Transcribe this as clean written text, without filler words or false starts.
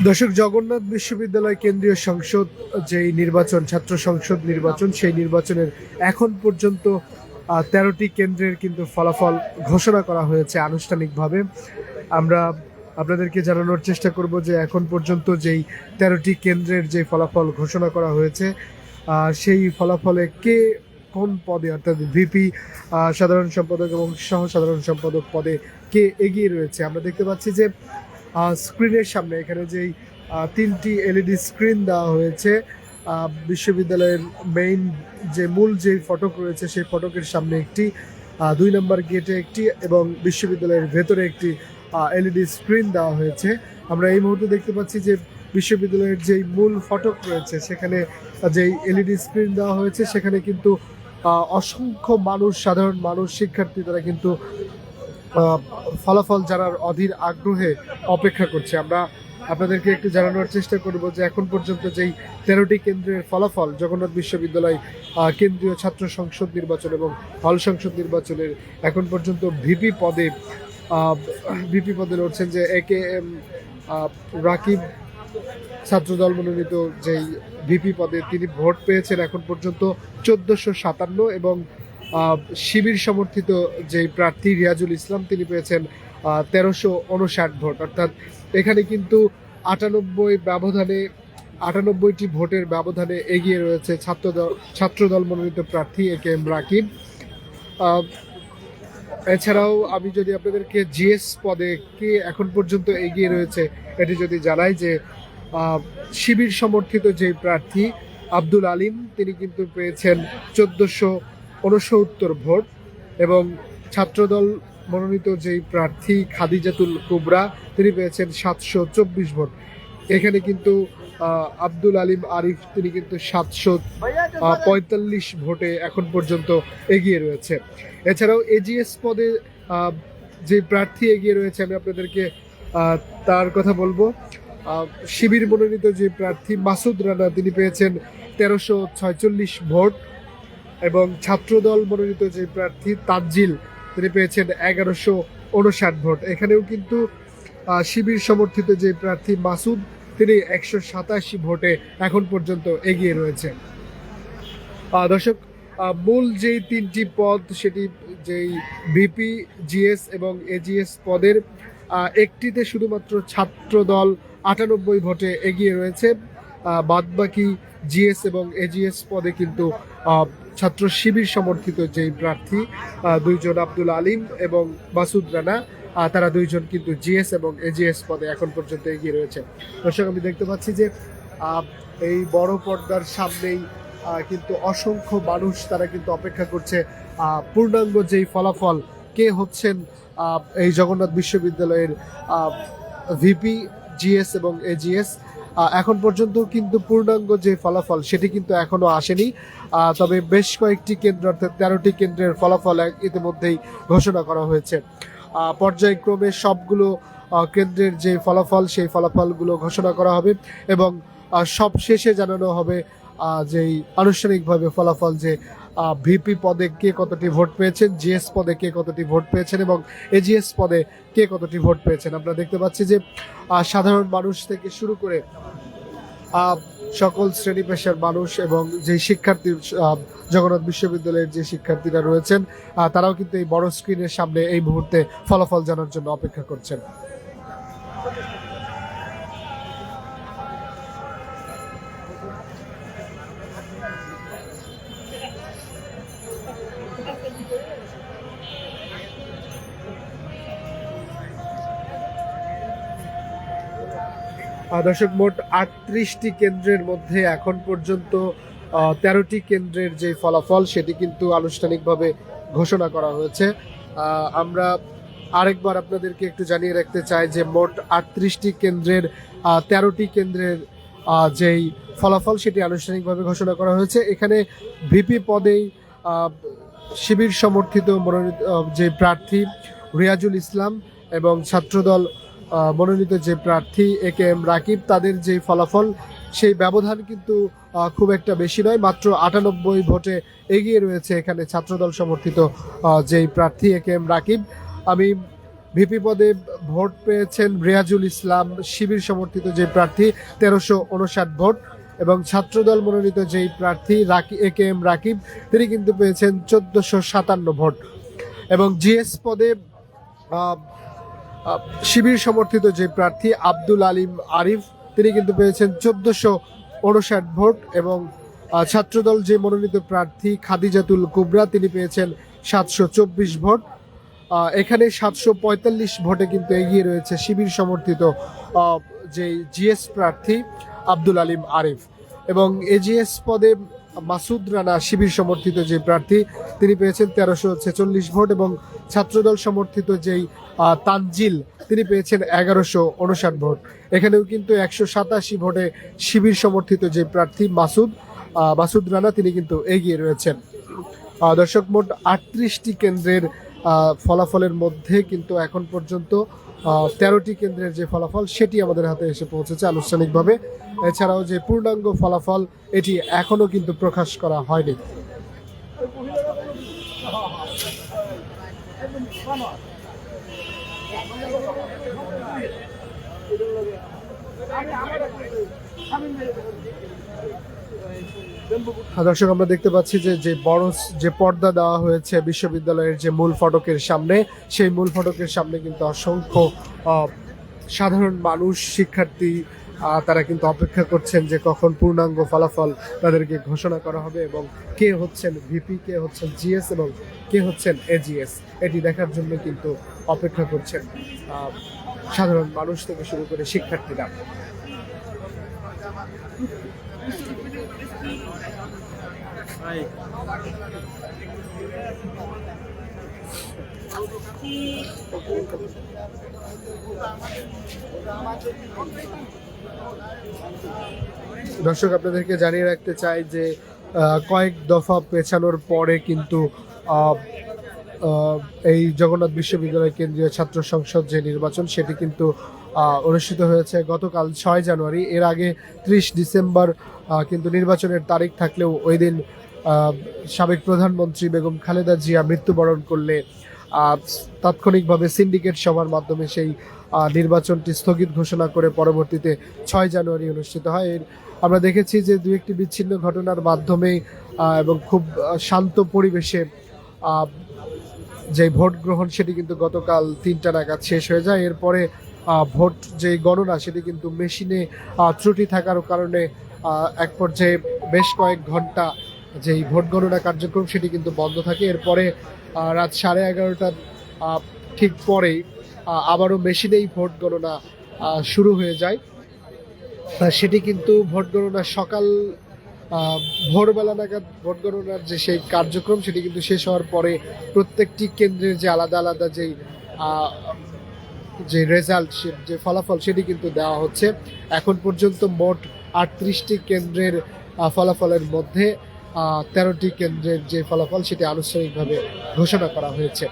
দর্শক, জগন্নাথ বিশ্ববিদ্যালয় কেন্দ্রীয় সংসদ যেই নির্বাচন, ছাত্র সংসদ নির্বাচন, সেই নির্বাচনের এখন পর্যন্ত ১৩টি কেন্দ্রের কিন্তু ফলাফল ঘোষণা করা হয়েছে আনুষ্ঠানিকভাবে। আমরা আপনাদেরকে জানানোর চেষ্টা করব যে এখন পর্যন্ত যেই ১৩টি কেন্দ্রের যে ফলাফল ঘোষণা করা হয়েছে, সেই ফলাফলে কে কোন পদে, অর্থাৎ ভিপি, সাধারণ সম্পাদক এবং সহ সাধারণ সম্পাদক পদে কে এগিয়ে রয়েছে। আমরা দেখতে পাচ্ছি যে স্ক্রিনের সামনে এখানে যেই তিনটি এলইডি স্ক্রিন দেওয়া হয়েছে, বিশ্ববিদ্যালয়ের মেইন যে মূল যে ফটক রয়েছে সেই ফটকের সামনে একটি, ২ নম্বর গেটে একটি এবং বিশ্ববিদ্যালয়ের ভেতরে একটি এলইডি স্ক্রিন দেওয়া হয়েছে। আমরা এই মুহূর্তে দেখতে পাচ্ছি যে বিশ্ববিদ্যালয়ের যেই মূল ফটক রয়েছে সেখানে যেই এলইডি স্ক্রিন দেওয়া হয়েছে সেখানে কিন্তু অসংখ্য মানুষ, সাধারণ মানুষ, শিক্ষার্থী তারা কিন্তু ফলাফল জানার অধীর আগ্রহে অপেক্ষা করছে। আমরা আপনাদেরকে একটু জানানোর চেষ্টা করব যে এখন পর্যন্ত যেই ১৩টি কেন্দ্রের ফলাফল, জগন্নাথ বিশ্ববিদ্যালয় কেন্দ্রীয় ছাত্র সংসদ নির্বাচন এবং হল সংসদ নির্বাচনের এখন পর্যন্ত ভিপি পদে লড়ছেন যে AKM রাকিব, ছাত্রদল মনোনীত যেই ভিপি পদে তিনি ভোট পেয়েছেন এখন পর্যন্ত ১৪৫৭ এবং শিবির সমর্থিত যেই প্রার্থী রিয়াজুল ইসলাম তিনি পেয়েছেন ১৩৫৯ ভোট। অর্থাৎ এখানে কিন্তু ৯৮টি ভোটের ব্যবধানে এগিয়ে রয়েছে ছাত্রদল মনোনীত প্রার্থী AKM রাকিব। এছাড়াও আমি যদি আপনাদেরকে জিএস পদে কে এখন পর্যন্ত এগিয়ে রয়েছে এটি যদি জানাই, যে শিবির সমর্থিত যে প্রার্থী আব্দুল আলিম তিনি কিন্তু পেয়েছেন ১৪৬৯ ভোট এবং ছাত্রদল মনোনীত যেই প্রার্থী খাদিজাতুল কুবরা তিনি পেয়েছেন ৭২৪ ভোট। এখানে কিন্তু আব্দুল আলিম আরিফ তিনি কিন্তু ৭৪৫ ভোটে এখন পর্যন্ত এগিয়ে রয়েছে। এছাড়াও এজিএস পদে যে প্রার্থী এগিয়ে রয়েছে আমি আপনাদেরকে তার কথা বলবো। শিবির মনোনীত যে প্রার্থী মাসুদ রানা তিনি পেয়েছেন ১৩৪৬ ভোট এবং ছাত্রদল মনোনীত যে প্রার্থী তাজ্জিল তিনি পেয়েছেন ১১৫৯ ভোট। এখানেও কিন্তু শিবির সমর্থিত যে প্রার্থী মাসুদ তিনি ১৮৭ ভোটে এখন পর্যন্ত এগিয়ে রয়েছে। দর্শক, মূল যেই তিনটি পদ, সেটি যেই ভিপি, জিএস এবং এজিএস পদের একটিতে শুধুমাত্র ছাত্রদল ৯৮ ভোটে এগিয়ে রয়েছে। বাদবাকি জিএস এবং এজিএস পদে কিন্তু ছাত্র শিবির সমর্থিত যেই প্রার্থী দুইজন আব্দুল আলিম এবং মাসুদ রানা, তারা দুইজন কিন্তু জিএস এবং এজিএস পদে এখন পর্যন্ত এগিয়ে রয়েছে। দর্শক, আমি দেখতে পাচ্ছি যে এই বড় পর্দার সামনেই কিন্তু অসংখ্য মানুষ তারা কিন্তু অপেক্ষা করছে পূর্ণাঙ্গ যেই ফলাফল, কে হচ্ছেন এই জগন্নাথ বিশ্ববিদ্যালয়ের ভিপি, জিএস এবং এজিএস। এখন পর্যন্ত কিন্তু পূর্ণাঙ্গ যে ফলাফল সেটি কিন্তু এখনো আসেনি, তবে বেশ কয়েকটি কেন্দ্র, অর্থাৎ ১৩টি কেন্দ্রের ফলাফল ইতিমধ্যেই ঘোষণা করা হয়েছে। পর্যায়ক্রমে সবগুলো কেন্দ্রের যে ফলাফল সেই ফলাফলগুলো ঘোষণা করা হবে এবং সব শেষে জানানো হবে যেই আনুষ্ঠানিকভাবে ফলাফল, যে ভিপি পদে কে কতটি ভোট পেয়েছেন, জিএস পদে কে কতটি ভোট পেয়েছেন এবং এজিএস পদে কে কতটি ভোট পেয়েছেন। আমরা দেখতে পাচ্ছি যে সাধারণ মানুষ থেকে শুরু করে সকল শ্রেণী পেশার মানুষ এবং যে শিক্ষার্থী, জগন্নাথ বিশ্ববিদ্যালয়ের যে শিক্ষার্থীরা রয়েছেন তারাও কিন্তু এই বড় স্ক্রিনের সামনে এই মুহূর্তে ফলাফল জানার জন্য অপেক্ষা করছেন। দর্শক, মোট ৩৮টি কেন্দ্রের মধ্যে এখন পর্যন্ত ১৩টি কেন্দ্রের যে ফলাফল সেটি কিন্তু আনুষ্ঠানিকভাবে ঘোষণা করা হয়েছে। আমরা আরেকবার আপনাদেরকে একটু জানিয়ে রাখতে চাই যে মোট ৩৮টি কেন্দ্রের ১৩টি কেন্দ্রের যেই ফলাফল সেটি আনুষ্ঠানিকভাবে ঘোষণা করা হয়েছে। এখানে ভিপি পদেই শিবির সমর্থিত মনোনীত যে প্রার্থী রিয়াজুল ইসলাম এবং ছাত্রদল মনোনীত যে প্রার্থী AKM রাকিব, তাদের যে ফলাফল সেই ব্যবধান কিন্তু খুব একটা বেশি নয়, মাত্র ৯৮ ভোটে এগিয়ে রয়েছে এখানে ছাত্রদল সমর্থিত যেই প্রার্থী AKM রাকিব। আমি ভিপি পদে ভোট পেয়েছেন রিয়াজুল ইসলাম শিবির সমর্থিত যে প্রার্থী 1359 ভোট, এবং ছাত্রদল মনোনীত যেই প্রার্থী AKM রাকিব তিনি কিন্তু পেয়েছেন 1457 ভোট। এবং জিএস পদে শিবির সমর্থিত যে প্রার্থী আব্দুল আলিম আরিফ তিনি কিন্তু পেয়েছেন 1459 ভোট, এবং ছাত্রদল যে মনোনীত প্রার্থী খাদিজাতুল কুবরা তিনি পেয়েছেন 724 ভোট। এখানে 745 ভোটে কিন্তু এগিয়ে রয়েছে শিবির সমর্থিত যে জিএস প্রার্থী আব্দুল আলিম আরিফ। এবং এজিএস পদে মাসুদ রানা শিবির সমর্থিত যে প্রার্থী তিনি পেয়েছেন 1346 ভোট, এবং ছাত্রদল সমর্থিত যেই তানজিল তিনি পেয়েছেন 1159 ভোট। এখানেও কিন্তু 187 ভোটে শিবির সমর্থিত যে প্রার্থী মাসুদ রানা তিনি কিন্তু এগিয়ে রয়েছেন। দর্শক, মোট 38টি কেন্দ্রের ফলাফলের মধ্যে কিন্তু এখন পর্যন্ত 13টি কেন্দ্রের যে ফলাফল সেটি আমাদের হাতে এসে পৌঁছেছে আনুষ্ঠানিকভাবে। এছাড়াও যে পূর্ণাঙ্গ ফলাফল এটি এখনো কিন্তু প্রকাশ করা হয়নি। দর্শক, আমরা দেখতে পাচ্ছি যে বড় যে পর্দা দেওয়া হয়েছে বিশ্ববিদ্যালয়ের যে মূল ফটকের সামনে, সেই মূল ফটকের সামনে কিন্তু অসংখ্য সাধারণ মানুষ, শিক্ষার্থী তারা কিন্তু অপেক্ষা করছেন যে কখন পূর্ণাঙ্গ ফলাফল তাদেরকে ঘোষণা করা হবে এবং কে হচ্ছেন ভিপি, কে হচ্ছেন জিএস এবং কে হচ্ছেন এজিএস, এটি দেখার জন্য কিন্তু অপেক্ষা করছেন সাধারণ মানুষ থেকে শুরু করে শিক্ষার্থীরা। দর্শক, আপনাদেরকে জানিয়ে রাখতে চাই যে কয়েক দফা পেছানোর পরে কিন্তু এই জগন্নাথ বিশ্ববিদ্যালয় কেন্দ্রীয় ছাত্র সংসদ যে নির্বাচন সেটি কিন্তু অনুষ্ঠিত হয়েছে গতকাল 6 জানুয়ারি। এর আগে 30 ডিসেম্বর কিন্তু নির্বাচনের তারিখ থাকলেও ওই দিন সাবেক প্রধানমন্ত্রী বেগম খালেদা জিয়া মৃত্যুবরণ করলে তাৎক্ষণিকভাবে সিন্ডিকেট সভার মাধ্যমে সেই নির্বাচনটি স্থগিত ঘোষণা করে পরবর্তীতে 6 জানুয়ারি অনুষ্ঠিত হয়। আমরা দেখেছি যে দু একটি বিচ্ছিন্ন ঘটনার মাধ্যমে এবং খুব শান্ত পরিবেশে যে ভোট গ্রহণ সেটি কিন্তু গতকাল 3টা নাগাদ শেষ হয়ে যায়। এরপরে ভোট যে গণনা সেটি কিন্তু মেশিনে ত্রুটি থাকার কারণে এক পর্যায়ে বেশ কয়েক ঘন্টা যেই ভোট গণনা কার্যক্রম সেটি কিন্তু বন্ধ থাকে। এরপরে রাত 11:30টার ঠিক পরেই আবারও মেশিনেই ভোট গণনা শুরু হয়ে যায়। সেটি কিন্তু ভোট গণনা সকাল ভোরবেলা নাগাদ ভোট গণনার যে সেই কার্যক্রম সেটি কিন্তু শেষ হওয়ার পরে প্রত্যেকটি কেন্দ্রের যে আলাদা আলাদা যে রেজাল্ট, যে ফলাফল সেটি কিন্তু দেওয়া হচ্ছে। এখন পর্যন্ত মোট 38টি কেন্দ্রের ফলাফলের মধ্যে 13টি কেন্দ্রের যে ফলাফল সেটি আনুষ্ঠানিকভাবে ঘোষণা করা হয়েছে।